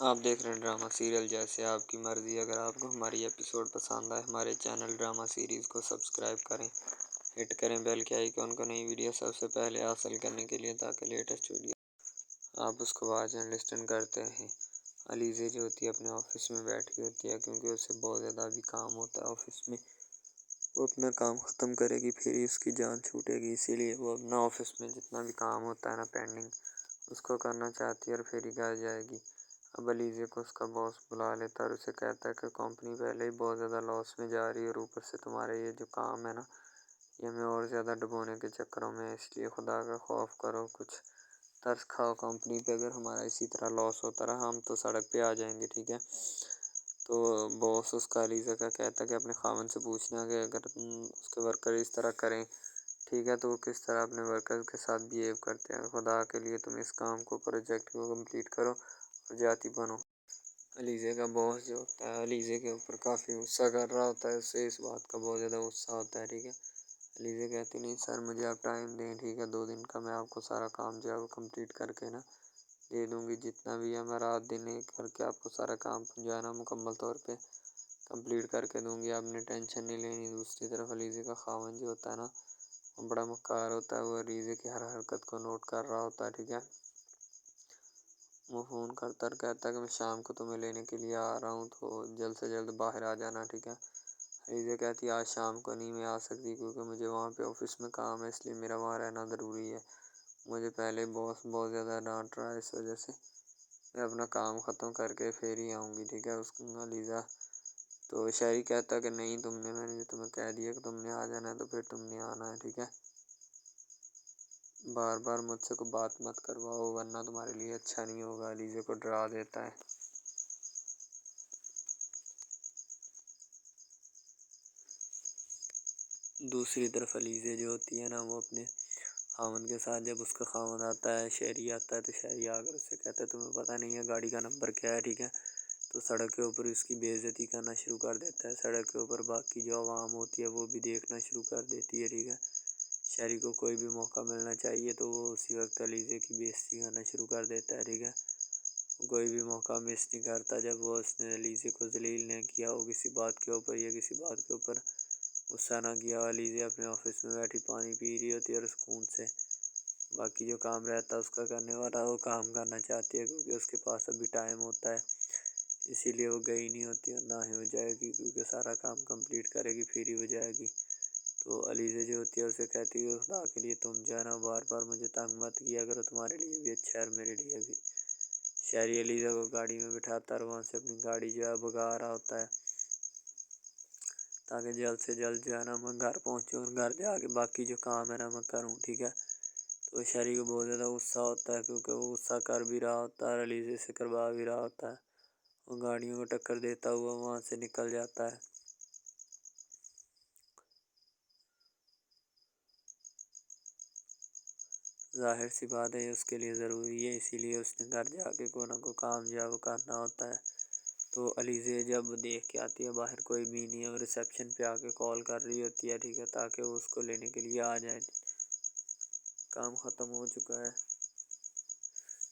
آپ دیکھ رہے ہیں ڈرامہ سیریل جیسے آپ کی مرضی۔ اگر آپ کو ہماری ایپیسوڈ پسند آئے ہمارے چینل ڈرامہ سیریز کو سبسکرائب کریں، ہٹ کریں بیل کے آئیکن کو، نئی ویڈیو سب سے پہلے حاصل کرنے کے لیے، تاکہ لیٹسٹ ویڈیو آپ اس کو واچ اینڈ لسٹن کرتے ہیں۔ علیزہ جو ہوتی ہے اپنے آفس میں بیٹھی ہوتی ہے، کیونکہ اسے بہت زیادہ بھی کام ہوتا ہے آفس میں۔ وہ اپنا کام ختم کرے گی پھر ہی اس کی جان چھوٹے گی، اسی لیے وہ اپنا آفس میں جتنا بھی کام ہوتا ہے نا پینڈنگ، اس کو کرنا چاہتی ہے اور پھر ہی گھر جائے گی۔ اب علیزہ کو اس کا باس بلا لیتا ہے اور اسے کہتا ہے کہ کمپنی پہلے ہی بہت زیادہ لاس میں جا رہی ہے، اور اوپر سے تمہارے یہ جو کام ہے نا، یہ ہمیں اور زیادہ ڈبونے کے چکروں میں، اس لیے خدا کا خوف کرو، کچھ ترس کھاؤ کمپنی پہ۔ اگر ہمارا اسی طرح لاس ہوتا رہا ہم تو سڑک پہ آ جائیں گے، ٹھیک ہے؟ تو باس اس کا علیزہ کا کہتا ہے کہ اپنے خاوند سے پوچھنا کہ اگر اس کے ورکر اس طرح کریں، ٹھیک ہے، تو وہ کس طرح اپنے ورکر کے ساتھ بیہیو کرتے ہیں۔ خدا کے لیے تم اس کام کو، پروجیکٹ کو کمپلیٹ کرو اور جاتی بنو۔ علیزہ کا باس جو ہوتا ہے علیزہ کے اوپر کافی غصہ کر رہا ہوتا ہے، اس سے اس بات کا بہت زیادہ غصہ ہوتا ہے، ٹھیک ہے؟ علیزہ کہتی نہیں سر، مجھے آپ ٹائم دیں، ٹھیک ہے؟ 2 دن کا میں آپ کو سارا کام جو ہے وہ کمپلیٹ کر کے نا دے دوں گی، جتنا بھی ہے میں رات دن ایک کر کے آپ کو سارا کام جو ہے نا مکمل طور پہ کمپلیٹ کر کے دوں گی، آپ نے ٹینشن نہیں لینی۔ دوسری طرف علیزہ کا خاوند جو ہوتا ہے نا، وہ بڑا مکار ہوتا ہے، وہ علیزہ کی ہر حرکت کو نوٹ کر رہا ہوتا ہے، ٹھیک ہے؟ وہ فون کرتا اور کہتا ہے کہ میں شام کو تمہیں لینے کے لیے آ رہا ہوں، تو جلد سے جلد باہر آ جانا، ٹھیک ہے؟ علیزہ کہتی ہے آج شام کو نہیں میں آ سکتی، کیونکہ مجھے وہاں پہ آفس میں کام ہے، اس لیے میرا وہاں رہنا ضروری ہے۔ مجھے پہلے باس بہت زیادہ ڈانٹ رہا ہے، اس وجہ سے میں اپنا کام ختم کر کے پھر ہی آؤں گی، ٹھیک ہے؟ اس کو علیزہ تو شہری کہتا ہے کہ نہیں، میں نے تمہیں کہہ دیا کہ تم نے آ جانا ہے تو پھر تم نے آنا ہے، ٹھیک ہے؟ بار بار مجھ سے کوئی بات مت کرواؤ ورنہ تمہارے لیے اچھا نہیں ہوگا، علیزہ کو ڈرا دیتا ہے۔ دوسری طرف علیزہ جو ہوتی ہے نا، وہ اپنے خاوند کے ساتھ، جب اس کا خاوند آتا ہے، شہری آتا ہے، تو شہری آ کر اسے کہتا ہے تمہیں پتہ نہیں ہے گاڑی کا نمبر کیا ہے، ٹھیک ہے؟ تو سڑک کے اوپر اس کی بے عزتی کرنا شروع کر دیتا ہے۔ سڑک کے اوپر باقی جو عوام ہوتی ہے وہ بھی دیکھنا شروع کر دیتی ہے، ٹھیک ہے؟ شہری کو کوئی بھی موقع ملنا چاہیے تو وہ اسی وقت علیزہ کی بے عزتی کرنا شروع کر دیتا ہے، ٹھیک ہے؟ کوئی بھی موقع مس نہیں کرتا جب وہ اس نے علیزہ کو ذلیل نہیں کیا ہو کسی بات کے اوپر، یا کسی بات کے اوپر غصہ نہ کیا ہو۔ علیزہ اپنے آفس میں بیٹھی پانی پی رہی ہوتی ہے اور سکون سے باقی جو کام رہتا ہے اس کا کرنے والا، وہ کام کرنا چاہتی ہے، کیونکہ اس کے پاس ابھی ٹائم ہوتا ہے، اسی لیے وہ گئی نہیں ہوتی اور نہ ہی وہ جائے گی، کیونکہ سارا کام کمپلیٹ کرے گی پھر ہی وہ جائے گی۔ تو علیزہ جو ہوتی ہے اسے کہتی ہے خدا کے لیے تم جو ہے نا بار بار مجھے تنگ مت کیا کرو، تمہارے لیے بھی اچھا ہے اور میرے لیے بھی۔ شہری علیزہ کو گاڑی میں بٹھاتا ہے اور وہاں سے اپنی گاڑی جو ہے بھگا رہا ہوتا ہے، تاکہ جلد سے جلد جو ہے نا میں گھر پہنچوں اور گھر جا کے باقی جو کام ہے نا میں کروں، ٹھیک ہے؟ تو شہری کو بہت زیادہ غصہ ہوتا ہے، کیونکہ وہ غصہ کر بھی رہا ہوتا ہے اور علیزہ سے کروا بھی رہا ہوتا ہے۔ وہ گاڑیوں کو ٹکر دیتا ہوا وہاں سے نکل جاتا ہے۔ ظاہر سی بات ہے اس کے لیے ضروری ہے، اسی لیے اس نے گھر جا کے کوئی نہ کوئی کام جو ہے وہ کرنا ہوتا ہے۔ تو علیزہ جب دیکھ کے آتی ہے باہر کوئی بھی نہیں ہے، وہ ریسیپشن پہ آ کے کال کر رہی ہوتی ہے، ٹھیک ہے؟ تاکہ وہ اس کو لینے کے لیے آ جائے، کام ختم ہو چکا ہے۔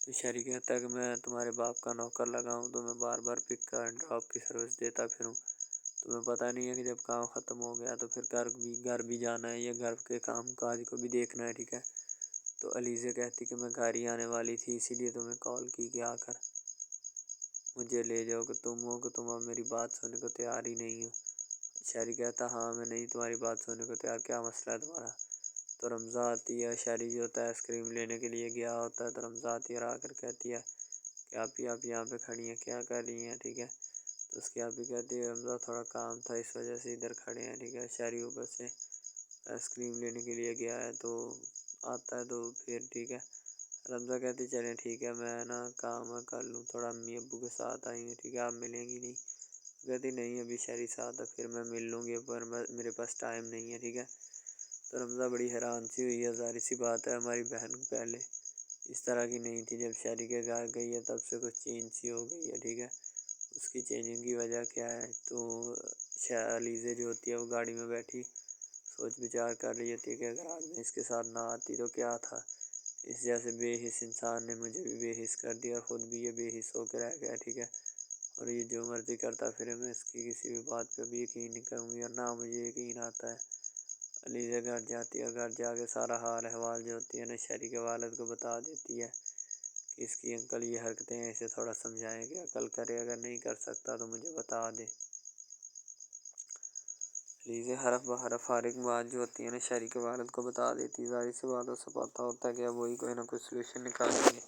تو شہری کہتا ہے کہ میں تمہارے باپ کا نوکر لگا ہوں تو میں بار بار پک اینڈ ڈراپ کی سروس دیتا پھروں، تمہیں پتہ نہیں ہے کہ جب کام ختم ہو گیا تو پھر گھر بھی جانا ہے، یا گھر کے کام کاج کو بھی دیکھنا ہے، ٹھیک ہے؟ تو علیزہ کہتی کہ میں گھر ہی آنے والی تھی، اسی لیے تمہیں کال کی کہ آ کر مجھے لے جاؤ، کہ تم اب میری بات سننے کو تیار ہی نہیں ہو۔ شہری کہتا ہاں میں نہیں تمہاری بات سننے کو تیار، کیا مسئلہ ہے تمہارا؟ تو رمضان آتی ہے، شہری جو ہوتا ہے آئس کریم لینے کے لیے گیا ہوتا ہے، تو رمضان آتی ہے اور آ کر کہتی ہے کہ آپ یہاں پہ کھڑی ہیں، کیا کر رہی ہیں، ٹھیک ہے؟ تو اس کی آپ بھی کہتی ہے رمضان تھوڑا کام تھا اس وجہ سے ادھر کھڑے ہیں، ٹھیک ہے؟ شہری اوپر سے آئس کریم لینے کے لیے گیا ہے تو آتا ہے تو پھر ٹھیک ہے، رمضان کہتی چلیں ٹھیک ہے میں نا کام کر لوں، تھوڑا امی ابو کے ساتھ آئی ہوں، ٹھیک ہے؟ آپ ملیں گی نہیں؟ کہتی نہیں ابھی شہری ساتھ ہے، پھر میں مل لوں گی، پر میرے پاس ٹائم نہیں ہے، ٹھیک ہے؟ تو رمضان بڑی حیران سی ہوئی ہے، ظاہر سی بات ہے ہماری بہن پہلے اس طرح کی نہیں تھی، جب شہری کے گھر گئی ہے تب سے کچھ چینج سی ہو گئی ہے، ٹھیک ہے؟ اس کی چینجنگ کی وجہ کیا ہے؟ تو علیزہ جو ہوتی ہے وہ گاڑی میں بیٹھی سوچ بچار کر رہی ہوتی ہے کہ اگر آج میں اس کے ساتھ نہ آتی تو کیا تھا، اس جیسے بے حس انسان نے مجھے بھی بے حس کر دیا اور خود بھی یہ بے حس ہو کے رہ گیا، ٹھیک ہے۔ اور یہ جو مرضی کرتا پھر میں اس کی کسی بھی بات پہ بھی یقین نہیں کروں گی، اور نہ مجھے یقین آتا ہے۔ علیزہ گھر جاتی ہے، گھر جا کے سارا حال احوال جو ہوتی ہے نا شہری کے والد کو بتا دیتی ہے کہ اس کی انکل یہ حرکتیں ہیں، اسے تھوڑا سمجھائیں کہ عقل کرے، اگر نہیں کر سکتا تو مجھے بتا دے۔ علیزہ حرف بحرف فارغ بات جو ہوتی ہے نا شہری کے والد کو بتا دیتی ہے، ظاہر سی بات سے پتہ ہوتا ہے کہ اب وہی کوئی نہ کوئی سلوشن نکالیں گے۔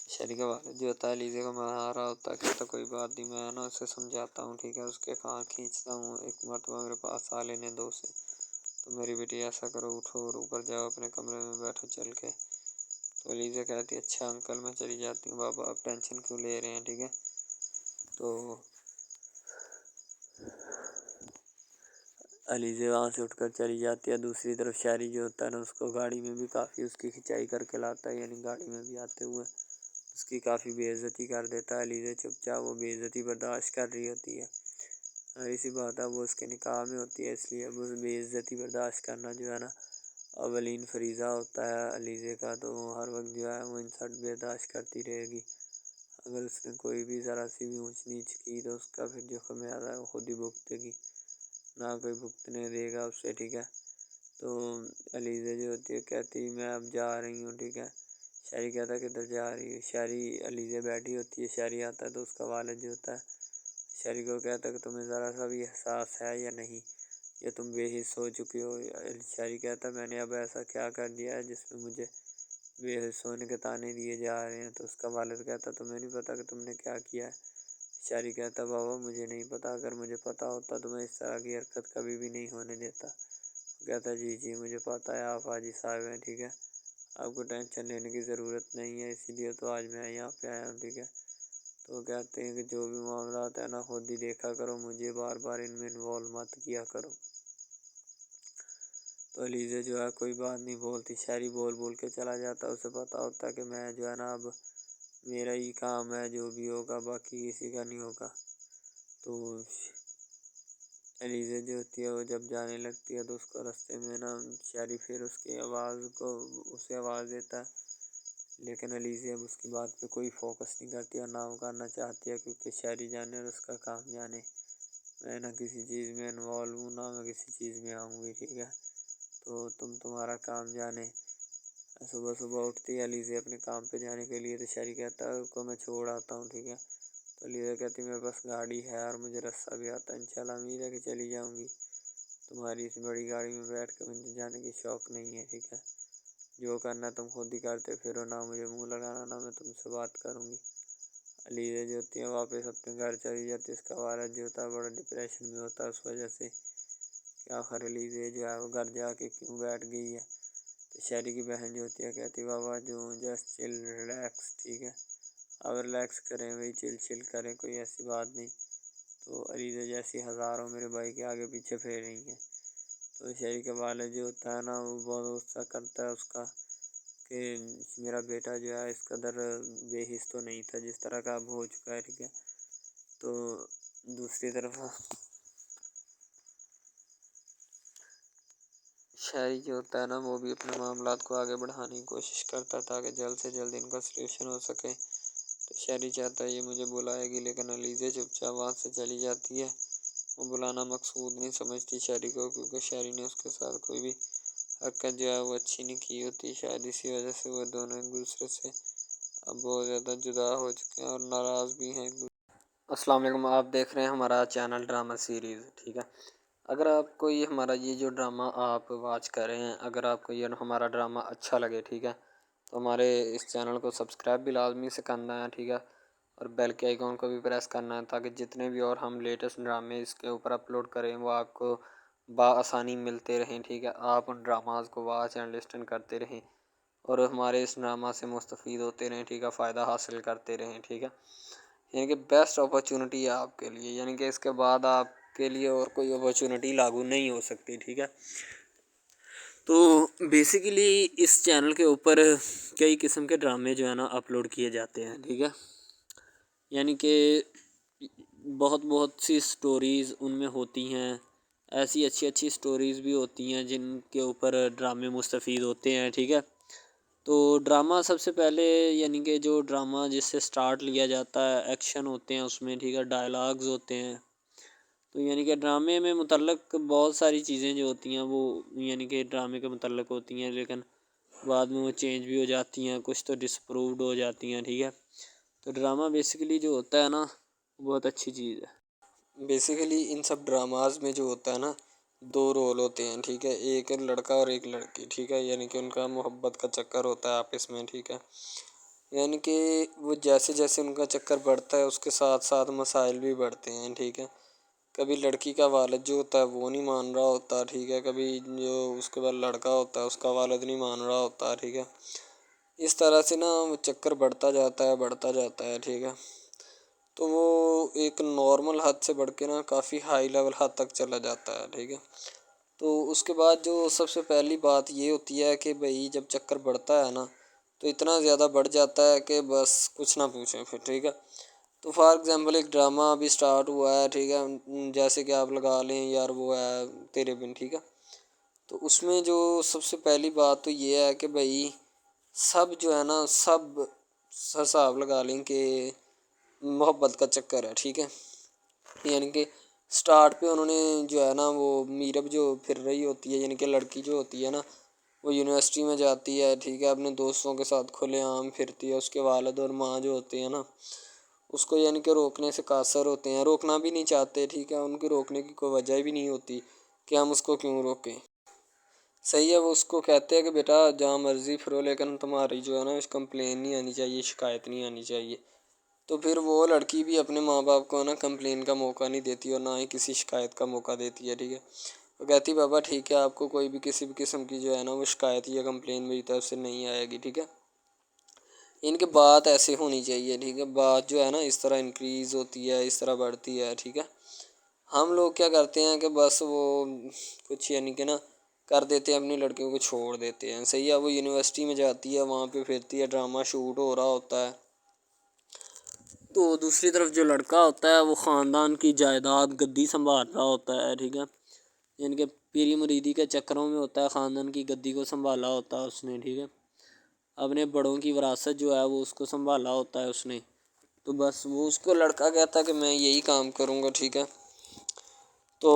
شہری کا والد جو ہوتا ہے علیزہ کو منا رہا ہوتا ہے، کہتا کوئی بات نہیں، میں نا اسے سمجھاتا ہوں، ٹھیک ہے، اس کے کان کھینچتا ہوں، ایک مرتبہ میرے پاس آ لینے دو اسے، تو میری بیٹی ایسا کرو، اٹھو اور اوپر جاؤ اپنے کمرے میں بیٹھو چل کے۔ تو علیزہ کہتی ہے اچھا انکل میں چلی جاتی ہوں، بابا آپ ٹینشن کیوں لے رہے ہیں، ٹھیک ہے۔ تو علیزہ وہاں سے اٹھ کر چلی جاتی ہے۔ دوسری طرف شہری جو ہوتا ہے نا اس کو گاڑی میں بھی کافی اس کی کھنچائی کر کے لاتا ہے، یعنی گاڑی میں بھی آتے ہوئے اس کی کافی بے عزتی کر دیتا ہے۔ علیزہ چپ چاپ وہ بے عزتی برداشت کر رہی ہوتی ہے، ایسی بات ہے وہ اس کے نکاح میں ہوتی ہے، اس لیے اب بے عزتی برداشت کرنا جو ہے نا اولین فریضہ ہوتا ہے علیزہ کا، تو ہر وقت جو ہے وہ انسلٹ برداشت کرتی رہے گی۔ اگر اس نے کوئی بھی ذرا سی بھی اونچ نیچ کی تو اس کا پھر جو خمیازہ ہے وہ خود ہی بھگتے گی، نہ کوئی بھگتنے دے گا اس سے، ٹھیک ہے۔ تو علیزہ جو ہوتی ہے کہتی میں اب جا رہی ہوں، ٹھیک ہے۔ شہری کہتا ہے کدھر جا رہی ہے؟ شہری علیزہ بیٹھی ہوتی ہے، شہری آتا ہے تو اس کا والد جو ہوتا ہے شہری کو کہتا ہے کہ تمہیں ذرا سا بھی احساس ہے یا نہیں، یا تم بے حس ہو چکی ہو؟ شہری کہتا ہے میں نے اب ایسا کیا کر دیا ہے جس میں مجھے بے حس ہونے کے طعنے دیے جا رہے ہیں؟ تو اس کا والد کہتا ہے تمہیں نہیں پتہ کہ تم نے کیا کیا ہے؟ شہری کہتا ہے بابا مجھے نہیں پتہ، اگر مجھے پتہ ہوتا تو میں اس طرح کی حرکت کبھی بھی نہیں ہونے دیتا۔ کہتا ہے جی مجھے پتہ ہے آپ حاجی صاحب ہیں، ٹھیک ہے، آپ کو ٹینشن لینے کی ضرورت نہیں ہے، اسی لیے تو آج میں یہاں پہ آیا ہوں، ٹھیک ہے۔ تو کہتے ہیں کہ جو بھی معاملات ہیں نا خود ہی دیکھا کرو، مجھے بار بار ان میں انوالو مت کیا کرو۔ تو علیزہ جو ہے کوئی بات نہیں بولتی، شہری بول بول کے چلا جاتا ہے، اسے پتہ ہوتا ہے کہ میں جو ہے نا اب میرا ہی کام ہے، جو بھی ہوگا باقی کسی کا نہیں ہوگا۔ تو علیزہ جو ہوتی ہے وہ جب جانے لگتی ہے تو اس کو رستے میں نا شہری پھر اس کی آواز کو اسے آواز دیتا ہے، لیکن علیزہ اب اس کی بات پہ کوئی فوکس نہیں کرتی اور نہ وہ کرنا چاہتی ہے، کیونکہ شہری جانے اور اس کا کام جانے، میں نہ کسی چیز میں انوالو ہوں، نہ میں کسی چیز میں آؤں گی، ٹھیک ہے۔ تو تمہارا کام جانے۔ صبح صبح اٹھتی ہے علیزہ اپنے کام پہ جانے کے لیے، تو شہری کہتا ہے اس کو میں چھوڑ آتا ہوں، ٹھیک ہے۔ تو علیزہ کہتی میرے پاس گاڑی ہے اور مجھے رستہ بھی آتا ہے، انشاءاللہ امید ہے کہ چلی جاؤں گی، تمہاری اس بڑی گاڑی میں بیٹھ کے مجھے جانے کی شوق نہیں ہے، ٹھیک ہے۔ جو کرنا تم خود ہی کرتے پھرو، نہ مجھے منہ لگانا، نہ میں تم سے بات کروں گی۔ علیزہ جو ہوتی ہے واپس اپنے گھر چلی جاتی ہے، اس کا والد جو ہوتا ہے بڑا ڈپریشن میں ہوتا ہے اس وجہ سے کہ آخر علیزہ جو ہے وہ گھر جا کے کیوں بیٹھ گئی ہے۔ تو شہری کی بہن جو ہوتی ہے کہتی بابا جو جسٹ چل ریلیکس، ٹھیک ہے، اب ریلیکس کریں، وہی چل کریں، کوئی ایسی بات نہیں۔ تو علیزہ جیسی ہزاروں میرے بھائی کے آگے پیچھے پھیر رہی ہیں۔ تو شہری کا والد جو ہوتا ہے نا وہ بہت غصہ کرتا ہے اس کا کہ میرا بیٹا جو ہے اس قدر بے حس تو نہیں تھا جس طرح کا اب ہو چکا ہے، ٹھیک ہے۔ تو دوسری طرف شہری جو ہوتا ہے نا وہ بھی اپنے معاملات کو آگے بڑھانے کی کوشش کرتا ہے تاکہ جلد سے جلد ان کا سلیوشن ہو سکے۔ تو شہری چاہتا ہے یہ مجھے بلائے گی، لیکن علیزہ چپ چاپ وہاں سے چلی جاتی ہے، وہ بلانا مقصود نہیں سمجھتی شہری کو، کیونکہ شہری نے اس کے ساتھ کوئی بھی حرکت جو ہے وہ اچھی نہیں کی ہوتی، شاید اسی وجہ سے وہ دونوں ایک دوسرے سے اب بہت زیادہ جدا ہو چکے ہیں اور ناراض بھی ہیں ایک دوسرے۔ السلام علیکم، آپ دیکھ رہے ہیں ہمارا چینل ڈرامہ سیریز، ٹھیک ہے۔ اگر آپ کو یہ ہمارا یہ جو ڈرامہ آپ واچ کر رہے ہیں، اگر آپ کو یہ ہمارا ڈرامہ اچھا لگے، ٹھیک ہے، تو ہمارے اس چینل کو سبسکرائب بھی لازمی سے کرنا ہے، ٹھیک ہے، اور بیل کے آئیکن کو بھی پریس کرنا ہے تاکہ جتنے بھی اور ہم لیٹسٹ ڈرامے اس کے اوپر اپلوڈ کریں وہ آپ کو بآسانی ملتے رہیں، ٹھیک ہے، آپ ان ڈراماز کو واچ اینڈ لسٹن کرتے رہیں اور ہمارے اس ڈرامہ سے مستفید ہوتے رہیں، ٹھیک ہے، فائدہ حاصل کرتے رہیں، ٹھیک ہے۔ یعنی کہ بیسٹ اپرچونٹی ہے آپ کے لیے، یعنی کہ اس کے بعد آپ کے لیے اور کوئی اپرچونٹی لاگو نہیں ہو سکتی، ٹھیک ہے۔ تو بیسیکلی اس چینل کے اوپر کئی قسم کے ڈرامے جو ہے نا اپلوڈ کیے جاتے ہیں، ٹھیک ہے، یعنی کہ بہت سی سٹوریز ان میں ہوتی ہیں، ایسی اچھی سٹوریز بھی ہوتی ہیں جن کے اوپر ڈرامے مستفید ہوتے ہیں، ٹھیک ہے۔ تو ڈرامہ سب سے پہلے یعنی کہ جو ڈرامہ جس سے سٹارٹ لیا جاتا ہے، ایکشن ہوتے ہیں اس میں، ٹھیک ہے، ڈائلاگز ہوتے ہیں. تو یعنی کہ ڈرامے میں متعلق بہت ساری چیزیں جو ہوتی ہیں وہ یعنی کہ ڈرامے کے متعلق ہوتی ہیں، لیکن بعد میں وہ چینج بھی ہو جاتی ہیں، کچھ تو ڈسپرووڈ ہو جاتی ہیں. ٹھیک ہے، تو ڈرامہ بیسیکلی جو ہوتا ہے نا بہت اچھی چیز ہے. بیسیکلی ان سب ڈراماز میں جو ہوتا ہے نا 2 رول ہوتے ہیں. ٹھیک ہے، ایک لڑکا اور ایک لڑکی. ٹھیک ہے، یعنی کہ ان کا محبت کا چکر ہوتا ہے آپس میں. ٹھیک ہے، یعنی کہ وہ جیسے جیسے ان کا چکر بڑھتا ہے اس کے ساتھ ساتھ مسائل بھی بڑھتے ہیں. ٹھیک ہے، کبھی لڑکی کا والد جو ہوتا ہے وہ نہیں مان رہا ہوتا. ٹھیک ہے، کبھی جو اس کے بعد لڑکا ہوتا ہے اس کا والد نہیں مان رہا ہوتا. ٹھیک ہے، اس طرح سے نا وہ چکر بڑھتا جاتا ہے بڑھتا جاتا ہے. ٹھیک ہے، تو وہ ایک نارمل حد سے بڑھ کے نا کافی ہائی لیول حد تک چلا جاتا ہے. ٹھیک ہے، تو اس کے بعد جو سب سے پہلی بات یہ ہوتی ہے کہ بھئی جب چکر بڑھتا ہے نا تو اتنا زیادہ بڑھ جاتا ہے کہ بس کچھ نہ پوچھیں پھر. ٹھیک ہے، تو فار ایگزامپل ایک ڈرامہ ابھی سٹارٹ ہوا ہے. ٹھیک ہے، جیسے کہ آپ لگا لیں یار وہ ہے تیرے بن. ٹھیک ہے، تو اس میں جو سب سے پہلی بات تو یہ ہے کہ بھئی سب جو ہے نا سب حساب لگا لیں کہ محبت کا چکر ہے. ٹھیک ہے، یعنی کہ سٹارٹ پہ انہوں نے جو ہے نا وہ میرب جو پھر رہی ہوتی ہے، یعنی کہ لڑکی جو ہوتی ہے نا وہ یونیورسٹی میں جاتی ہے. ٹھیک ہے، اپنے دوستوں کے ساتھ کھلے عام پھرتی ہے. اس کے والد اور ماں جو ہوتے ہیں نا اس کو یعنی کہ روکنے سے قاصر ہوتے ہیں، روکنا بھی نہیں چاہتے. ٹھیک ہے، ان کی روکنے کی کوئی وجہ بھی نہیں ہوتی کہ ہم اس کو کیوں روکیں. صحیح ہے، وہ اس کو کہتے ہیں کہ بیٹا جہاں مرضی پھرو لیکن تمہاری جو ہے نا کمپلین نہیں آنی چاہیے، شکایت نہیں آنی چاہیے. تو پھر وہ لڑکی بھی اپنے ماں باپ کو نا کمپلین کا موقع نہیں دیتی اور نہ ہی کسی شکایت کا موقع دیتی ہے. ٹھیک ہے، وہ کہتی بابا ٹھیک ہے، آپ کو کوئی بھی کسی بھی قسم کی جو ہے نا وہ شکایت یا کمپلین میری طرف سے نہیں آئے گی. ٹھیک ہے، ان کی بات ایسے ہونی چاہیے. ٹھیک ہے، بات جو ہے نا اس طرح انکریز ہوتی ہے، اس طرح بڑھتی ہے. ٹھیک ہے، ہم لوگ کیا کرتے ہیں کہ بس وہ کچھ یعنی کہ نا کر دیتے ہیں، اپنی لڑکیوں کو چھوڑ دیتے ہیں. صحیح ہے، وہ یونیورسٹی میں جاتی ہے، وہاں پہ پھرتی ہے، ڈرامہ شوٹ ہو رہا ہوتا ہے. تو دوسری طرف جو لڑکا ہوتا ہے وہ خاندان کی جائیداد گدی سنبھال رہا ہوتا ہے. ٹھیک ہے، یعنی کہ پیری مریدی کے چکروں میں ہوتا ہے، خاندان کی گدی کو سنبھالا ہوتا ہے اس نے. ٹھیک ہے، اپنے بڑوں کی وراثت جو ہے وہ اس کو سنبھالا ہوتا ہے اس نے. تو بس وہ اس کو لڑکا کہتا ہے کہ میں یہی کام کروں گا. ٹھیک ہے، تو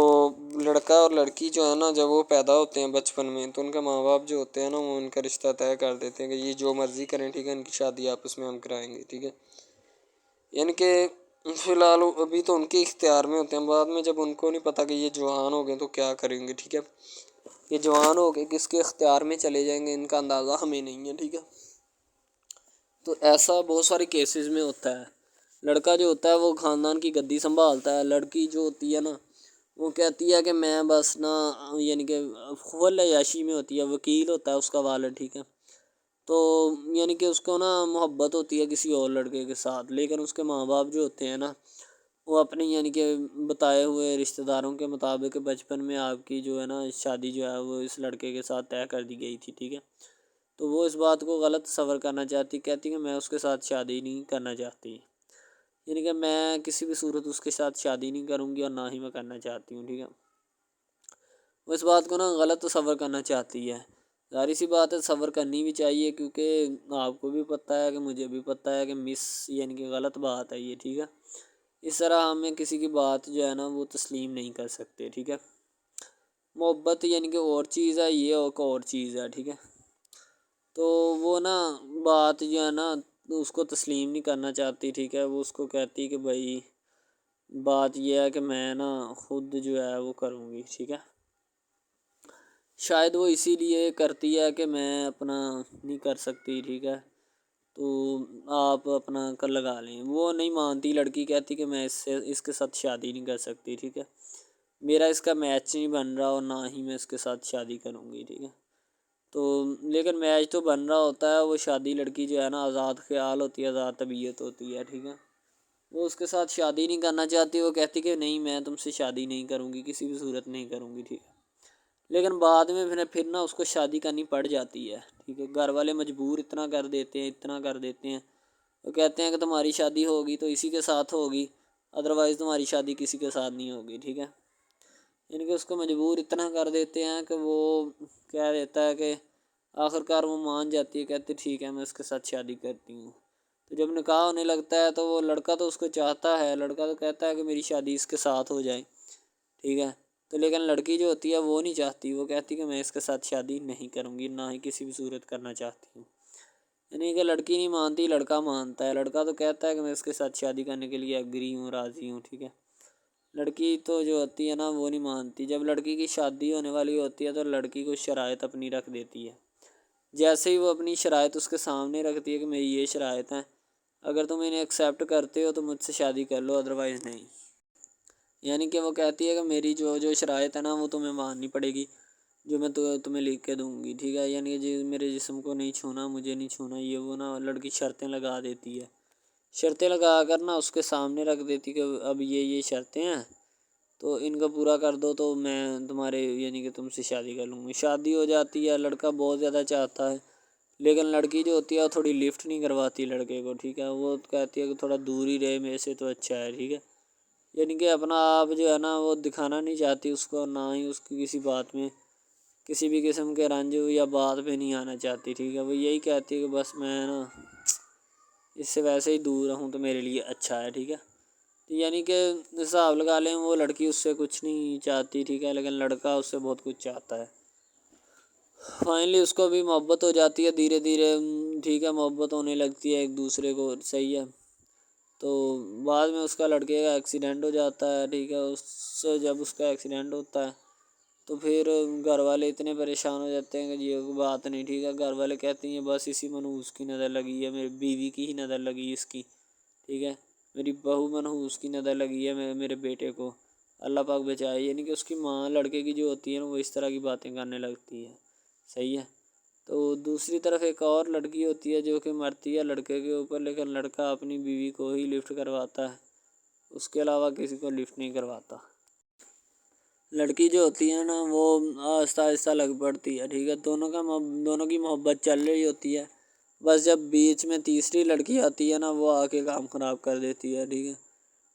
لڑکا اور لڑکی جو ہے نا جب وہ پیدا ہوتے ہیں بچپن میں تو ان کے ماں باپ جو ہوتے ہیں نا وہ ان کا رشتہ طے کر دیتے ہیں کہ یہ جو مرضی کریں. ٹھیک ہے، ان کی شادی آپس میں ہم کرائیں گے. ٹھیک ہے، یعنی کہ فی الحال ابھی تو ان کے اختیار میں ہوتے ہیں، بعد میں جب ان کو نہیں پتہ کہ یہ جوان ہو گئے تو کیا کریں گے. ٹھیک ہے، یہ جوان ہو گئے کس کے اختیار میں چلے جائیں گے ان کا اندازہ ہمیں نہیں ہے. ٹھیک ہے، تو ایسا بہت سارے کیسز میں ہوتا ہے. لڑکا جو ہوتا ہے وہ خاندان کی گدی سنبھالتا ہے، لڑکی جو ہوتی ہے نا وہ کہتی ہے کہ میں بس نا یعنی کہ خول عیاشی میں ہوتی ہے، وکیل ہوتا ہے اس کا والد. ٹھیک ہے، تو یعنی کہ اس کو نا محبت ہوتی ہے کسی اور لڑکے کے ساتھ، لیکن اس کے ماں باپ جو ہوتے ہیں نا وہ اپنی یعنی کہ بتائے ہوئے رشتہ داروں کے مطابق بچپن میں آپ کی جو ہے نا شادی جو ہے وہ اس لڑکے کے ساتھ طے کر دی گئی تھی. ٹھیک ہے، تو وہ اس بات کو غلط تصور کرنا چاہتی، کہتی کہ میں اس کے ساتھ شادی نہیں کرنا چاہتی، یعنی کہ میں کسی بھی صورت اس کے ساتھ شادی نہیں کروں گی اور نہ ہی میں کرنا چاہتی ہوں. ٹھیک ہے، وہ اس بات کو نا غلط تصور کرنا چاہتی ہے. ظاہر سی بات ہے صبر کرنی بھی چاہیے، کیونکہ آپ کو بھی پتہ ہے کہ مجھے بھی پتہ ہے کہ یعنی کہ غلط بات ہے یہ. ٹھیک ہے، اس طرح ہمیں کسی کی بات جو ہے نا وہ تسلیم نہیں کر سکتے. ٹھیک ہے، محبت یعنی کہ اور چیز ہے، یہ ایک اور چیز ہے. ٹھیک ہے، تو وہ نا بات جو ہے نا اس کو تسلیم نہیں کرنا چاہتی. ٹھیک ہے، وہ اس کو کہتی کہ بھائی بات یہ ہے کہ میں نا خود جو ہے وہ کروں گی. ٹھیک ہے، شاید وہ اسی لیے کرتی ہے کہ میں اپنا نہیں کر سکتی. ٹھیک ہے، تو آپ اپنا کر لگا لیں. وہ نہیں مانتی، لڑکی کہتی کہ میں اس کے ساتھ شادی نہیں کر سکتی. ٹھیک ہے، میرا اس کا میچ نہیں بن رہا اور نہ ہی میں اس کے ساتھ شادی کروں گی. ٹھیک ہے، تو لیکن میچ تو بن رہا ہوتا ہے. وہ شادی لڑکی جو ہے نا آزاد خیال ہوتی ہے، آزاد طبیعت ہوتی ہے. ٹھیک ہے، وہ اس کے ساتھ شادی نہیں کرنا چاہتی، وہ کہتی کہ نہیں میں تم سے شادی نہیں کروں گی، کسی بھی صورت نہیں کروں گی. ٹھیک ہے، لیکن بعد میں پھر نا اس کو شادی کرنی پڑ جاتی ہے. ٹھیک ہے، گھر والے مجبور اتنا کر دیتے ہیں. وہ کہتے ہیں کہ تمہاری شادی ہوگی تو اسی کے ساتھ ہوگی، ادروائز تمہاری شادی کسی کے ساتھ نہیں ہوگی. ٹھیک ہے، یعنی کہ اس کو مجبور اتنا کر دیتے ہیں کہ وہ کہہ دیتا ہے کہ آخرکار وہ مان جاتی ہے، کہتے ٹھیک ہے میں اس کے ساتھ شادی کرتی ہوں۔ تو جب نکاح ہونے لگتا ہے تو وہ لڑکا تو اس کو چاہتا ہے، لڑکا تو کہتا ہے کہ میری شادی اس کے ساتھ ہو جائے، ٹھیک ہے، تو لیکن لڑکی جو ہوتی ہے وہ نہیں چاہتی، وہ کہتی کہ میں اس کے ساتھ شادی نہیں کروں گی، نہ ہی کسی بھی صورت کرنا چاہتی ہوں۔ یعنی کہ لڑکی نہیں مانتی، لڑکا مانتا ہے، لڑکا تو کہتا ہے کہ میں اس کے ساتھ شادی کرنے کے لیے ایگری ہوں، راضی ہوں، ٹھیک ہے۔ لڑکی تو جو ہوتی ہے نا وہ نہیں مانتی۔ جب لڑکی کی شادی ہونے والی ہوتی ہے تو لڑکی کو شرائط اپنی رکھ دیتی ہے۔ جیسے ہی وہ اپنی شرائط اس کے سامنے رکھتی ہے کہ میری یہ شرائط ہیں، اگر تم انہیں ایکسیپٹ کرتے ہو تو مجھ سے شادی کر لو، ادروائز نہیں۔ یعنی کہ وہ کہتی ہے کہ میری جو شرائط ہے نا وہ تمہیں ماننی پڑے گی، جو میں تمہیں لکھ کے دوں گی، ٹھیک ہے۔ یعنی کہ میرے جسم کو نہیں چھونا، مجھے نہیں چھونا، یہ وہ نا لڑکی شرطیں لگا دیتی ہے، شرطیں لگا کر نا اس کے سامنے رکھ دیتی کہ اب یہ شرطیں ہیں تو ان کو پورا کر دو تو میں تمہارے یعنی کہ تم سے شادی کر لوں گی۔ شادی ہو جاتی ہے، لڑکا بہت زیادہ چاہتا ہے، لیکن لڑکی جو ہوتی ہے وہ تھوڑی لفٹ نہیں کرواتی لڑکے کو، ٹھیک ہے، وہ کہتی ہے کہ تھوڑا دور ہی رہے میرے سے تو اچھا ہے، ٹھیک ہے۔ یعنی کہ اپنا آپ جو ہے نا وہ دکھانا نہیں چاہتی اس کو، نہ ہی اس کی کسی بات میں کسی بھی قسم کے رنج یا بات پہ نہیں آنا چاہتی، ٹھیک ہے۔ وہ یہی کہتی ہے کہ بس میں نا اس سے ویسے ہی دور رہوں تو میرے لیے اچھا ہے، ٹھیک ہے۔ یعنی کہ حساب لگا لیں وہ لڑکی اس سے کچھ نہیں چاہتی، ٹھیک ہے، لیکن لڑکا اس سے بہت کچھ چاہتا ہے۔ فائنلی اس کو بھی محبت ہو جاتی ہے دھیرے دھیرے، ٹھیک ہے، محبت ہونے لگتی ہے ایک دوسرے کو، صحیح ہے۔ تو بعد میں اس کا لڑکے کا ایکسیڈنٹ ہو جاتا ہے، ٹھیک ہے۔ جب اس کا ایکسیڈنٹ ہوتا ہے تو پھر گھر والے اتنے پریشان ہو جاتے ہیں کہ یہ بات نہیں، ٹھیک ہے، گھر والے کہتے ہیں بس اسی منحوس کی نظر لگی ہے، میری بیوی کی ہی نظر لگی اس کی، ٹھیک ہے، میری بہو منحوس کی نظر لگی ہے میرے بیٹے کو، اللہ پاک بچائے۔ یعنی کہ اس کی ماں لڑکے کی جو ہوتی ہے نا وہ اس طرح کی باتیں کرنے لگتی ہے، صحیح ہے۔ تو دوسری طرف ایک اور لڑکی ہوتی ہے جو کہ مرتی ہے لڑکے کے اوپر، لیکن لڑکا اپنی بیوی کو ہی لفٹ کرواتا ہے، اس کے علاوہ کسی کو لفٹ نہیں کرواتا۔ لڑکی جو ہوتی ہے نا وہ آہستہ آہستہ لگ پڑتی ہے، ٹھیک ہے، دونوں کی محبت چل رہی ہوتی ہے، بس جب بیچ میں تیسری لڑکی آتی ہے نا وہ آ کے کام خراب کر دیتی ہے، ٹھیک ہے۔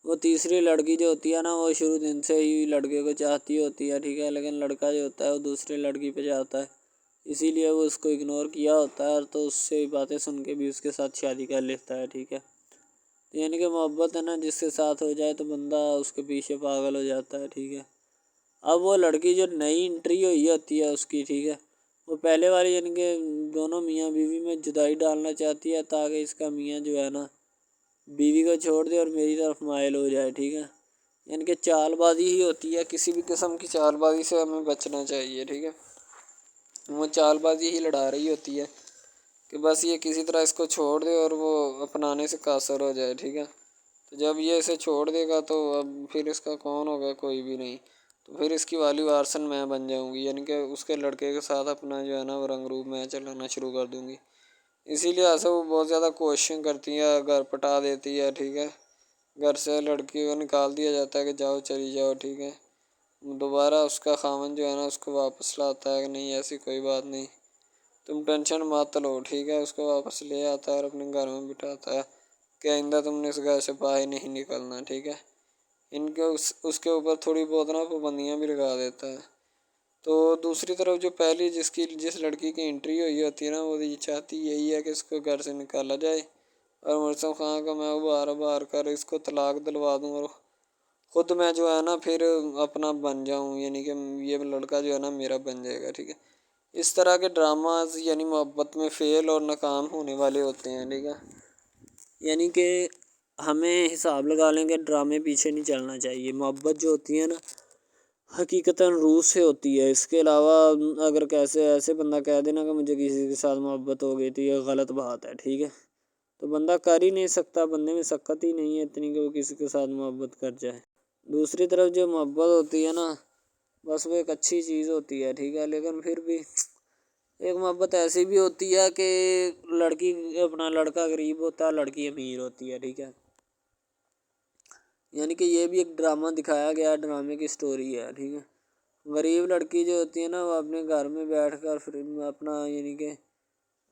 وہ تیسری لڑکی جو ہوتی ہے نا وہ شروع دن سے ہی لڑکے کو چاہتی ہوتی ہے، ٹھیک ہے، لیکن لڑکا جو ہوتا ہے وہ دوسرے لڑکی پہ جاتا ہے، اسی لیے وہ اس کو اگنور کیا ہوتا ہے، اور تو اس سے باتیں سن کے بھی اس کے ساتھ شادی کر لیتا ہے، ٹھیک ہے۔ یعنی کہ محبت ہے نا جس کے ساتھ ہو جائے تو بندہ اس کے پیچھے پاگل ہو جاتا ہے، ٹھیک ہے۔ اب وہ لڑکی جو نئی انٹری ہوئی ہوتی ہے اس کی، ٹھیک ہے، وہ پہلے والی یعنی کہ دونوں میاں بیوی میں جدائی ڈالنا چاہتی ہے تاکہ اس کا میاں جو ہے نا بیوی کو چھوڑ دے اور میری طرف مائل ہو جائے، ٹھیک ہے۔ یعنی کہ چال بازی ہی ہوتی ہے، کسی بھی قسم کی چال بازی سے ہمیں بچنا چاہیے، ٹھیک ہے۔ وہ چال بازی ہی لڑا رہی ہوتی ہے کہ بس یہ کسی طرح اس کو چھوڑ دے اور وہ اپنانے سے قاصر ہو جائے، ٹھیک ہے۔ تو جب یہ اسے چھوڑ دے گا تو اب پھر اس کا کون ہوگا، کوئی بھی نہیں، تو پھر اس کی والی وارثن میں بن جاؤں گی، یعنی کہ اس کے لڑکے کے ساتھ اپنا جو ہے نا وہ رنگ روپ میں چلانا شروع کر دوں گی۔ اسی لیے سے وہ بہت زیادہ کوششیں کرتی ہے، گھر پٹا دیتی ہے، ٹھیک ہے، گھر سے لڑکی کو نکال دیا جاتا ہے کہ جاؤ چلی جاؤ، ٹھیک ہے۔ دوبارہ اس کا خاوند جو ہے نا اس کو واپس لاتا ہے کہ نہیں ایسی کوئی بات نہیں، تم ٹینشن مت لو، ٹھیک ہے، اس کو واپس لے آتا ہے اور اپنے گھر میں بٹھاتا ہے کہ آئندہ تم نے اس گھر سے باہر نہیں نکلنا، ٹھیک ہے۔ ان کے اس کے اوپر تھوڑی بہت نا پابندیاں بھی لگا دیتا ہے۔ تو دوسری طرف جو پہلی جس لڑکی کی انٹری ہوئی ہوتی ہے نا وہ یہ چاہتی یہی ہے کہ اس کو گھر سے نکالا جائے اور مرسم خان کا میں بار کر اس کو طلاق دلوا دوں اور خود میں جو ہے نا پھر اپنا بن جاؤں، یعنی کہ یہ لڑکا جو ہے نا میرا بن جائے گا، ٹھیک ہے۔ اس طرح کے ڈراماز یعنی محبت میں فیل اور ناکام ہونے والے ہوتے ہیں، ٹھیک ہے۔ یعنی کہ ہمیں حساب لگا لیں کہ ڈرامے پیچھے نہیں چلنا چاہیے، محبت جو ہوتی ہے نا حقیقتاً روح سے ہوتی ہے۔ اس کے علاوہ اگر ایسے بندہ کہہ دینا کہ مجھے کسی کے ساتھ محبت ہو گئی تھی، یہ غلط بات ہے، ٹھیک ہے۔ تو بندہ کر ہی نہیں سکتا، بندے میں سکت ہی نہیں ہے اتنی کہ وہ کسی کے ساتھ محبت کر جائے۔ دوسری طرف جو محبت ہوتی ہے نا بس وہ ایک اچھی چیز ہوتی ہے، ٹھیک ہے، لیکن پھر بھی ایک محبت ایسی بھی ہوتی ہے کہ لڑکا غریب ہوتا ہے، لڑکی امیر ہوتی ہے، ٹھیک ہے۔ یعنی کہ یہ بھی ایک ڈرامہ دکھایا گیا، ڈرامے کی سٹوری ہے، ٹھیک ہے۔ غریب لڑکی جو ہوتی ہے نا وہ اپنے گھر میں بیٹھ کر پھر اپنا یعنی کہ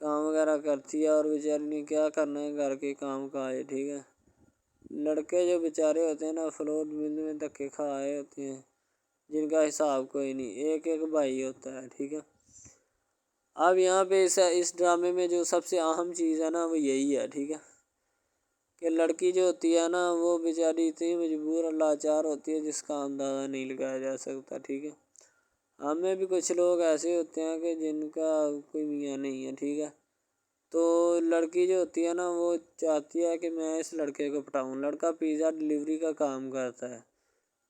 کام وغیرہ کرتی ہے اور بیچاری نے کیا کرنا ہے گھر کے کام کاج، ٹھیک ہے۔ لڑکے جو بیچارے ہوتے ہیں نا فلوٹ مل میں دھکے کھائے ہوتے ہیں جن کا حساب کوئی نہیں، ایک بھائی ہوتا ہے، ٹھیک ہے۔ اب یہاں پہ اس ڈرامے میں جو سب سے اہم چیز ہے نا وہ یہی ہے، ٹھیک ہے، کہ لڑکی جو ہوتی ہے نا وہ بیچاری اتنی مجبور اور لاچار ہوتی ہے جس کا اندازہ نہیں لگایا جا سکتا، ٹھیک ہے۔ ہمیں بھی کچھ لوگ ایسے ہوتے ہیں کہ جن کا کوئی میاں نہیں ہے، ٹھیک ہے، تو لڑکی جو ہوتی ہے نا وہ چاہتی ہے کہ میں اس لڑکے کو پٹاؤں۔ لڑکا پیزا ڈلیوری کا کام کرتا ہے،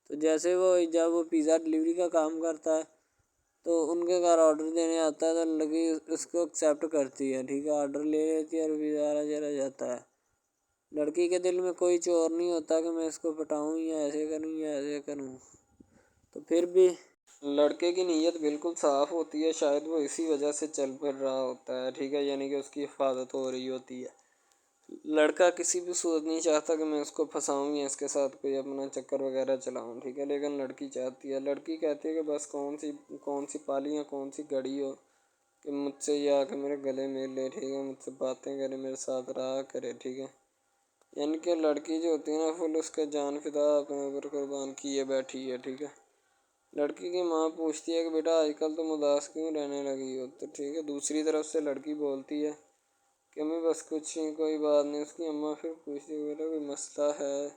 تو جیسے جب وہ پیزا ڈلیوری کا کام کرتا ہے تو ان کے گھر آرڈر دینے آتا ہے تو لڑکی اس کو ایکسیپٹ کرتی ہے، ٹھیک ہے، آرڈر لے لیتی ہے اور پیزا چلا جاتا ہے۔ لڑکی کے دل میں کوئی چور نہیں ہوتا کہ میں اس کو پٹاؤں یا ایسے کروں یا ایسے کروں، تو پھر بھی لڑکے کی نیت بالکل صاف ہوتی ہے، شاید وہ اسی وجہ سے چل پھر رہا ہوتا ہے، ٹھیک ہے، یعنی کہ اس کی حفاظت ہو رہی ہوتی ہے۔ لڑکا کسی بھی صورت نہیں چاہتا کہ میں اس کو پھنساؤں یا اس کے ساتھ کوئی اپنا چکر وغیرہ چلاؤں، ٹھیک ہے، لیکن لڑکی چاہتی ہے، لڑکی کہتی ہے کہ بس کون سی پالی یا کون سی گھڑی ہو کہ مجھ سے یہ آ کے میرے گلے مل لے، ٹھیک ہے، مجھ سے باتیں کرے، میرے ساتھ رہا کرے، ٹھیک ہے۔ یعنی کہ لڑکی جو ہوتی ہے نا فل اس کا جان فدا اپنے اوپر قربان کیے بیٹھی ہے، ٹھیک ہے۔ لڑکی کی ماں پوچھتی ہے کہ بیٹا آج کل تم اداس کیوں رہنے لگی ہو، تو ٹھیک ہے، دوسری طرف سے لڑکی بولتی ہے کہ میں بس کچھ نہیں، کوئی بات نہیں۔ اس کی اماں پھر پوچھتی ہے بیٹا کوئی مسئلہ ہے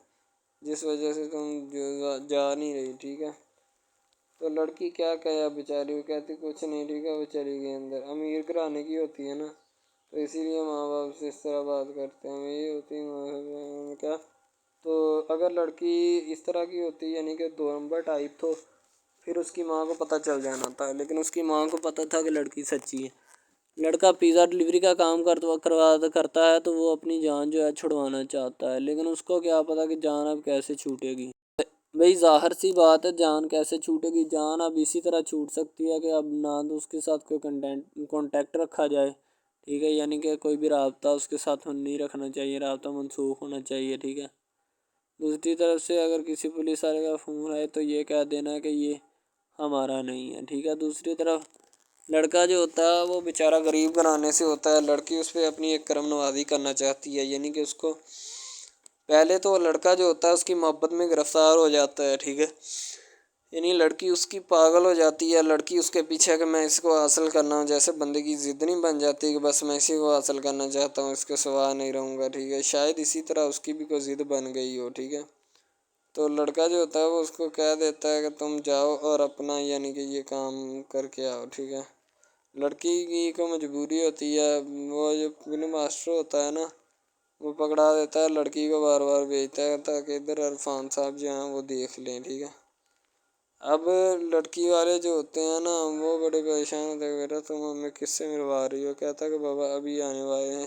جس وجہ سے تم جا نہیں رہی، ٹھیک ہے، تو لڑکی کیا کہے بیچاری، وہ کہتی کچھ نہیں، ٹھیک ہے، وہ چلی گئی اندر۔ امیر گھرانے کی ہوتی ہے نا تو اسی لیے ماں باپ سے اس طرح بات کرتے ہیں، یہی ہوتی ہے کیا۔ تو اگر لڑکی اس طرح کی ہوتی یعنی کہ 2 نمبر ٹائپ تو پھر اس کی ماں کو پتہ چل جانا تھا، لیکن اس کی ماں کو پتہ تھا کہ لڑکی سچی ہے۔ لڑکا پیزا ڈلیوری کا کام کرتا ہے تو وہ اپنی جان جو ہے چھڑوانا چاہتا ہے، لیکن اس کو کیا پتہ کہ جان اب کیسے چھوٹے گی۔ بھئی ظاہر سی بات ہے، جان کیسے چھوٹے گی، جان اب اسی طرح چھوٹ سکتی ہے کہ اب نہ تو اس کے ساتھ کوئی کانٹیکٹ رکھا جائے، ٹھیک ہے، یعنی کہ کوئی بھی رابطہ اس کے ساتھ نہیں رکھنا چاہیے، رابطہ منسوخ ہونا چاہیے، ٹھیک ہے۔ دوسری طرف سے اگر کسی پولیس والے کا فون آئے تو یہ کہہ دینا کہ یہ ہمارا نہیں ہے، ٹھیک ہے۔ دوسری طرف لڑکا جو ہوتا ہے وہ بیچارہ غریب گھرانے سے ہوتا ہے، لڑکی اس پہ اپنی ایک کرم نوازی کرنا چاہتی ہے، یعنی کہ اس کو پہلے تو لڑکا جو ہوتا ہے اس کی محبت میں گرفتار ہو جاتا ہے، ٹھیک ہے، یعنی لڑکی اس کی پاگل ہو جاتی ہے، لڑکی اس کے پیچھے کہ میں اس کو حاصل کرنا ہوں، جیسے بندے کی ضد نہیں بن جاتی کہ بس میں اسی کو حاصل کرنا چاہتا ہوں، اس کے سوا نہیں رہوں گا، ٹھیک ہے، شاید اسی طرح اس کی بھی کوئی ضد بن گئی ہو، ٹھیک ہے۔ تو لڑکا جو ہوتا ہے وہ اس کو کہہ دیتا ہے کہ تم جاؤ اور اپنا یعنی کہ یہ کام کر کے آؤ، ٹھیک ہے۔ لڑکی کی کو مجبوری ہوتی ہے، وہ جو فلم ماسٹر ہوتا ہے نا وہ پکڑا دیتا ہے لڑکی کو، بار بار بھیجتا ہے تاکہ ادھر عرفان صاحب جو ہیں وہ دیکھ لیں، ٹھیک ہے۔ اب لڑکی والے جو ہوتے ہیں نا وہ بڑے پریشان ہوتے ہیں، بیٹا تم ہمیں کس سے ملوا رہی ہو، کہتا ہے کہ بابا ابھی آنے والے ہیں،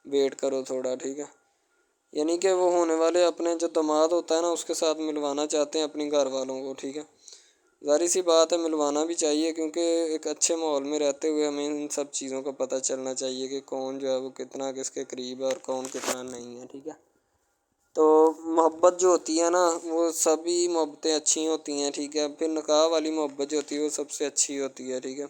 ویٹ کرو تھوڑا، ٹھیک ہے، یعنی کہ وہ ہونے والے اپنے جو داماد ہوتا ہے نا اس کے ساتھ ملوانا چاہتے ہیں اپنی گھر والوں کو، ٹھیک ہے۔ ظاہر سی بات ہے ملوانا بھی چاہیے، کیونکہ ایک اچھے ماحول میں رہتے ہوئے ہمیں ان سب چیزوں کا پتہ چلنا چاہیے کہ کون جو ہے وہ کتنا کس کے قریب ہے اور کون کتنا نہیں ہے، ٹھیک ہے۔ تو محبت جو ہوتی ہے نا وہ سبھی محبتیں اچھی ہوتی ہیں، ٹھیک ہے، پھر نکاح والی محبت جو ہوتی ہے وہ سب سے اچھی ہوتی ہے، ٹھیک ہے۔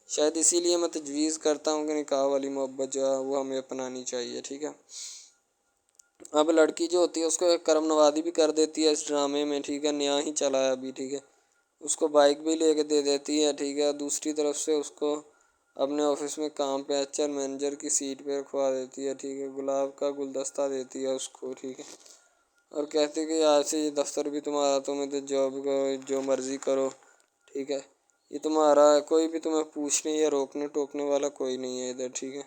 شاید اسی لیے میں تجویز کرتا ہوں کہ نکاح والی محبت جو ہے وہ ہمیں اپنانی چاہیے، ٹھیک ہے۔ اب لڑکی جو ہوتی ہے اس کو ایک کرم نوازی بھی کر دیتی ہے اس ڈرامے میں، ٹھیک ہے، نیا ہی چلا ہے ابھی، ٹھیک ہے، اس کو بائک بھی لے کے دے دیتی ہے، ٹھیک ہے۔ دوسری طرف سے اس کو اپنے آفس میں کام پہ HR مینیجر کی سیٹ پہ رکھوا دیتی ہے، ٹھیک ہے، گلاب کا گلدستہ دیتی ہے اس کو، ٹھیک ہے، اور کہتی ہے کہ آج سے یہ دفتر بھی تمہارا، تم ادھر جاب کرو جو مرضی کرو، ٹھیک ہے، یہ تمہارا ہے، کوئی بھی تمہیں پوچھنے یا روکنے ٹوکنے والا کوئی نہیں ہے ادھر، ٹھیک ہے،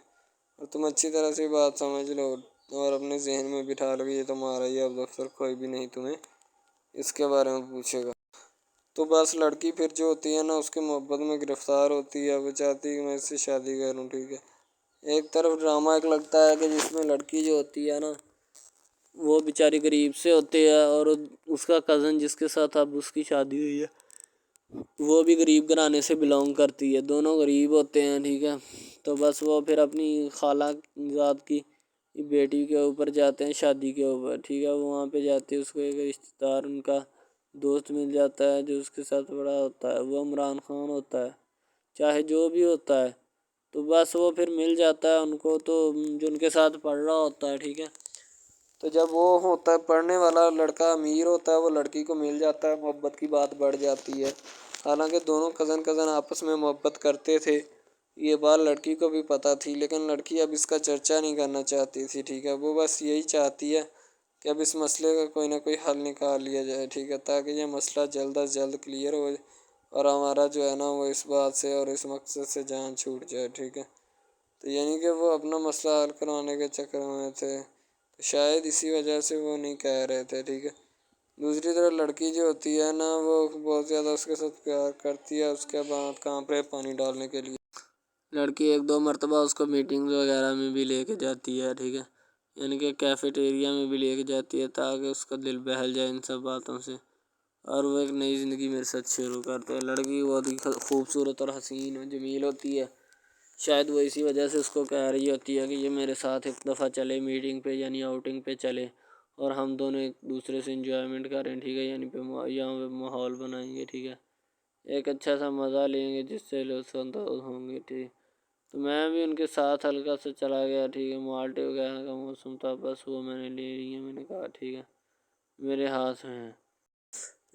اور تم اچھی طرح سے بات سمجھ لو اور اپنے ذہن میں بٹھا لو کہ یہ تمہارا ہی اب دفتر، کوئی بھی نہیں تمہیں اس کے بارے میں پوچھے گا۔ تو بس لڑکی پھر جو ہوتی ہے نا اس کی محبت میں گرفتار ہوتی ہے، وہ چاہتی ہے کہ میں اس سے شادی کروں، ٹھیک ہے۔ ایک طرف ڈرامہ ایک لگتا ہے کہ جس میں لڑکی جو ہوتی ہے نا وہ بیچاری غریب سے ہوتی ہے اور اس کا کزن جس کے ساتھ اب اس کی شادی ہوئی ہے وہ بھی غریب گھرانے سے بلانگ کرتی ہے، دونوں غریب ہوتے ہیں، ٹھیک ہے۔ تو بس وہ پھر اپنی خالہ زاد کی بیٹی کے اوپر جاتے ہیں شادی کے اوپر، ٹھیک ہے، وہ وہاں پہ جاتے ہیں، اس کو ایک رشتہ دار ان کا دوست مل جاتا ہے جو اس کے ساتھ بڑا ہوتا ہے، وہ عمران خان ہوتا ہے، چاہے جو بھی ہوتا ہے، تو بس وہ پھر مل جاتا ہے ان کو، تو جو ان کے ساتھ پڑھ رہا ہوتا ہے، ٹھیک ہے، تو جب وہ ہوتا ہے پڑھنے والا لڑکا امیر ہوتا ہے وہ لڑکی کو مل جاتا ہے، محبت کی بات بڑھ جاتی ہے، حالانکہ دونوں کزن آپس میں محبت کرتے تھے یہ بات لڑکی کو بھی پتہ تھی، لیکن لڑکی اب اس کا چرچا نہیں کرنا چاہتی تھی، ٹھیک ہے. وہ بس یہی چاہتی ہے کہ اب اس مسئلے کا کوئی نہ کوئی حل نکال لیا جائے، ٹھیک ہے، تاکہ یہ مسئلہ جلد از جلد کلیئر ہو اور ہمارا جو ہے نا وہ اس بات سے اور اس مقصد سے جان چھوٹ جائے، ٹھیک ہے. تو یعنی کہ وہ اپنا مسئلہ حل کروانے کے چکر میں تھے، تو شاید اسی وجہ سے وہ نہیں کہہ رہے تھے، ٹھیک ہے. دوسری طرف لڑکی جو ہوتی ہے نا وہ بہت زیادہ اس کے ساتھ پیار کرتی ہے، اس کے بعد کہاں پہ پانی ڈالنے کے لیے لڑکی 1-2 مرتبہ اس کو میٹنگ وغیرہ میں بھی لے کے جاتی ہے، ٹھیک ہے، یعنی کہ کیفیٹیریا میں بھی لے کے جاتی ہے تاکہ اس کا دل بہل جائے ان سب باتوں سے، اور وہ ایک نئی زندگی میرے ساتھ شروع کرتے ہیں. لڑکی بہت ہی خوبصورت اور حسین و جمیل ہوتی ہے، شاید وہ اسی وجہ سے اس کو کہہ رہی ہوتی ہے کہ یہ میرے ساتھ ایک دفعہ چلے میٹنگ پہ، یعنی آؤٹنگ پہ چلے، اور ہم دونوں ایک دوسرے سے انجوائمنٹ کریں، ٹھیک ہے، یعنی یہاں پہ ماحول بنائیں گے، ٹھیک ہے، ایک اچھا سا مزہ لیں گے جس سے لطف اندوز ہوں گے، ٹھیک. تو میں بھی ان کے ساتھ ہلکا سے چلا گیا، ٹھیک ہے. مالٹے وغیرہ کا موسم تھا، بس وہ میں نے لے لی ہے، میں نے کہا ٹھیک ہے میرے ہاتھ میں ہے.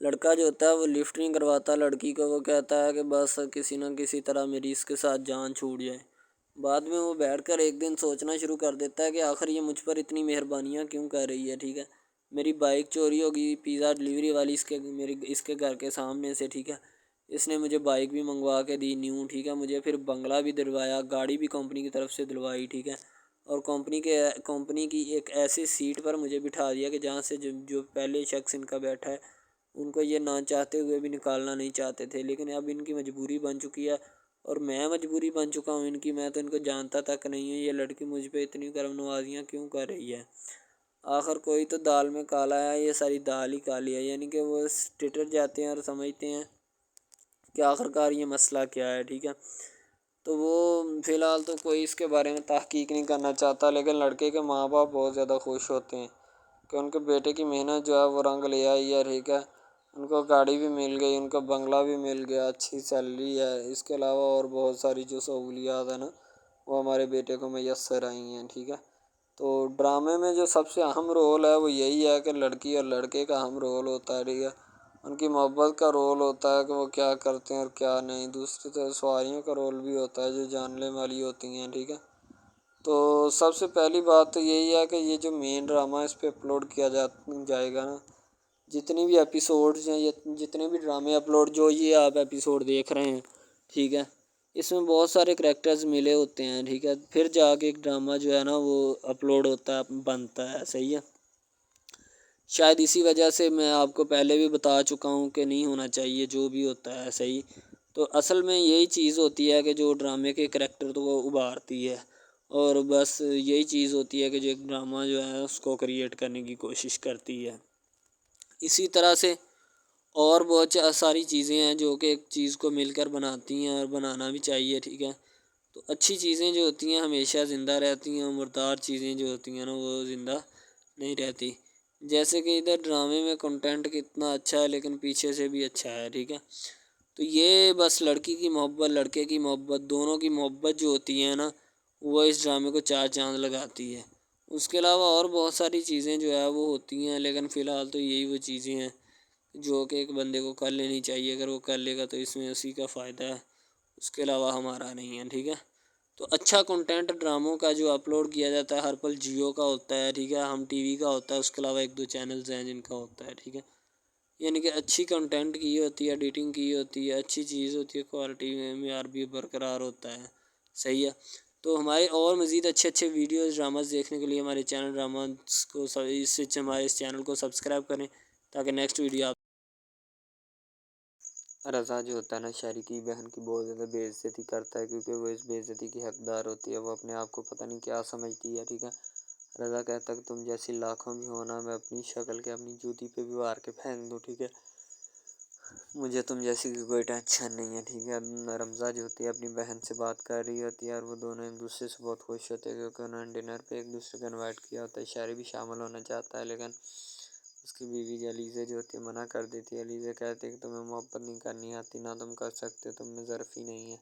لڑکا جو ہوتا ہے وہ لفٹ نہیں کرواتا لڑکی کو، وہ کہتا ہے کہ بس کسی نہ کسی طرح میری اس کے ساتھ جان چھوٹ جائے. بعد میں وہ بیٹھ کر ایک دن سوچنا شروع کر دیتا ہے کہ آخر یہ مجھ پر اتنی مہربانیاں کیوں کر رہی ہے، ٹھیک ہے. میری بائک چوری ہوگی، پیزا ڈلیوری والی اس کے گھر کے سامنے سے، ٹھیک ہے، اس نے مجھے بائک بھی منگوا کے دی نیو، ٹھیک ہے، مجھے پھر بنگلہ بھی دلوایا، گاڑی بھی کمپنی کی طرف سے دلوائی، ٹھیک ہے، اور کمپنی کی ایک ایسی سیٹ پر مجھے بٹھا دیا کہ جہاں سے جو پہلے شخص ان کا بیٹھا ہے ان کو یہ نہ چاہتے ہوئے بھی نکالنا نہیں چاہتے تھے، لیکن اب ان کی مجبوری بن چکی ہے اور میں مجبوری بن چکا ہوں ان کی. میں تو ان کو جانتا تک نہیں ہوں، یہ لڑکی مجھ پہ اتنی کرم نوازیاں کیوں کر رہی ہے. آخر کوئی تو دال میں کالا ہے، یہ ساری دال ہی کالی ہے، یعنی کہ وہ ٹٹر جاتے ہیں اور سمجھتے ہیں کہ آخر کار یہ مسئلہ کیا ہے، ٹھیک ہے. تو وہ فی الحال تو کوئی اس کے بارے میں تحقیق نہیں کرنا چاہتا، لیکن لڑکے کے ماں باپ بہت زیادہ خوش ہوتے ہیں کہ ان کے بیٹے کی محنت جو ہے وہ رنگ لے آئی ہے، ٹھیک ہے. ان کو گاڑی بھی مل گئی، ان کو بنگلہ بھی مل گیا، اچھی سیلری ہے، اس کے علاوہ اور بہت ساری جو سہولیات ہیں نا وہ ہمارے بیٹے کو میسر آئی ہیں، ٹھیک ہے. تو ڈرامے میں جو سب سے اہم رول ہے وہ یہی ہے کہ لڑکی اور لڑکے کا اہم رول ہوتا ہے، ٹھیک ہے. ان کی محبت کا رول ہوتا ہے کہ وہ کیا کرتے ہیں اور کیا نہیں. دوسری طرف سواریوں کا رول بھی ہوتا ہے جو جاننے والی ہوتی ہیں، ٹھیک ہے. تو سب سے پہلی بات تو یہی ہے کہ یہ جو مین ڈرامہ اس پہ اپلوڈ کیا جائے گا نا، جتنی بھی ایپیسوڈز ہیں، جتنے بھی ڈرامے اپلوڈ جو یہ آپ ایپیسوڈ دیکھ رہے ہیں، ٹھیک ہے، اس میں بہت سارے کریکٹرز ملے ہوتے ہیں، ٹھیک ہے، پھر جا کے ایک ڈرامہ جو ہے نا وہ اپلوڈ ہوتا ہے، بنتا ہے، صحیح ہے. شاید اسی وجہ سے میں آپ کو پہلے بھی بتا چکا ہوں کہ نہیں ہونا چاہیے جو بھی ہوتا ہے، صحیح. تو اصل میں یہی چیز ہوتی ہے کہ جو ڈرامے کے کریکٹر تو وہ ابھارتی ہے، اور بس یہی چیز ہوتی ہے کہ جو ایک ڈرامہ جو ہے اس کو کریٹ کرنے کی کوشش کرتی ہے. اسی طرح سے اور بہت ساری چیزیں ہیں جو کہ ایک چیز کو مل کر بناتی ہیں اور بنانا بھی چاہیے، ٹھیک ہے. تو اچھی چیزیں جو ہوتی ہیں ہمیشہ زندہ رہتی ہیں، مردار چیزیں جو ہوتی ہیں نا وہ زندہ نہیں رہتی. جیسے کہ ادھر ڈرامے میں کنٹینٹ کتنا اچھا ہے لیکن پیچھے سے بھی اچھا ہے، ٹھیک ہے. تو یہ بس لڑکی کی محبت، لڑکے کی محبت، دونوں کی محبت جو ہوتی ہے نا وہ اس ڈرامے کو 4 چاند لگاتی ہے. اس کے علاوہ اور بہت ساری چیزیں جو ہے وہ ہوتی ہیں، لیکن فی الحال تو یہی وہ چیزیں ہیں جو کہ ایک بندے کو کر لینی چاہیے. اگر وہ کر لے گا تو اس میں اسی کا فائدہ ہے، اس کے علاوہ ہمارا نہیں ہے، ٹھیک ہے. تو اچھا کنٹینٹ ڈراموں کا جو اپلوڈ کیا جاتا ہے ہر پل جیو کا ہوتا ہے، ٹھیک ہے، ہم ٹی وی کا ہوتا ہے، اس کے علاوہ 1-2 چینلز ہیں جن کا ہوتا ہے، ٹھیک ہے. یعنی کہ اچھی کنٹینٹ کی ہوتی ہے، ایڈیٹنگ کی ہوتی ہے، اچھی چیز ہوتی ہے، کوالٹی میں معیار بھی برقرار ہوتا ہے، صحیح ہے. تو ہمارے اور مزید اچھے ویڈیوز ڈراماز دیکھنے کے لیے ہمارے چینل ڈراماز کو ہمارے اس چینل کو سبسکرائب کریں تاکہ نیکسٹ ویڈیو آپ رضا جو ہوتا ہے نا شہری کی بہن کی بہت زیادہ بے عزتی کرتا ہے، کیونکہ وہ اس بے عزتی کی حقدار ہوتی ہے. وہ اپنے آپ کو پتہ نہیں کیا سمجھتی ہے، ٹھیک ہے. رضا کہتا ہے کہ تم جیسی لاکھوں بھی ہونا، میں اپنی شکل کے اپنی جوتی پہ بھی وار کے پھینک دوں، ٹھیک ہے، مجھے تم جیسی کی کوئی ٹینشن نہیں ہے، ٹھیک ہے. رمزا جو ہوتی ہے اپنی بہن سے بات کر رہی ہوتی ہے اور وہ دونوں ایک دوسرے سے بہت خوش ہوتے ہیں کیونکہ انہوں نے ڈنر پہ ایک دوسرے کو انوائٹ کیا ہوتا ہے. شہری بھی شامل ہونا چاہتا ہے لیکن اس کی بیوی علیزہ جو ہوتی ہے منع کر دیتی ہے. علیزہ کہتی ہے کہ تمہیں محبت نہیں کرنی آتی، نہ تم کر سکتے، تم میں ظرف ہی نہیں ہے.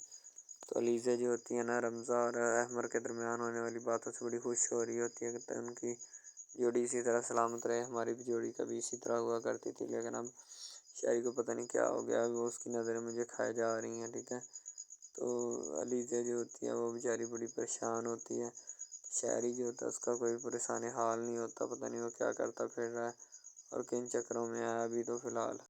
تو علیزہ جو ہوتی ہے نا رمزا اور احمر کے درمیان ہونے والی باتوں سے بڑی خوش ہو رہی ہوتی ہے کہ ان کی جوڑی اسی طرح سلامت رہے. ہماری بھی جوڑی کبھی اسی طرح ہوا کرتی تھی، لیکن اب شاعری کو پتہ نہیں کیا ہو گیا، وہ اس کی نظریں مجھے کھائے جا رہی ہیں، ٹھیک ہے. تو علیزہ جو ہوتی ہیں وہ بیچاری بڑی پریشان ہوتی ہے. شہری جو ہوتا ہے اس کا کوئی پریشان حال نہیں ہوتا، پتہ نہیں وہ کیا کرتا پھر رہا ہے اور کن چکروں میں ہے ابھی تو فی الحال.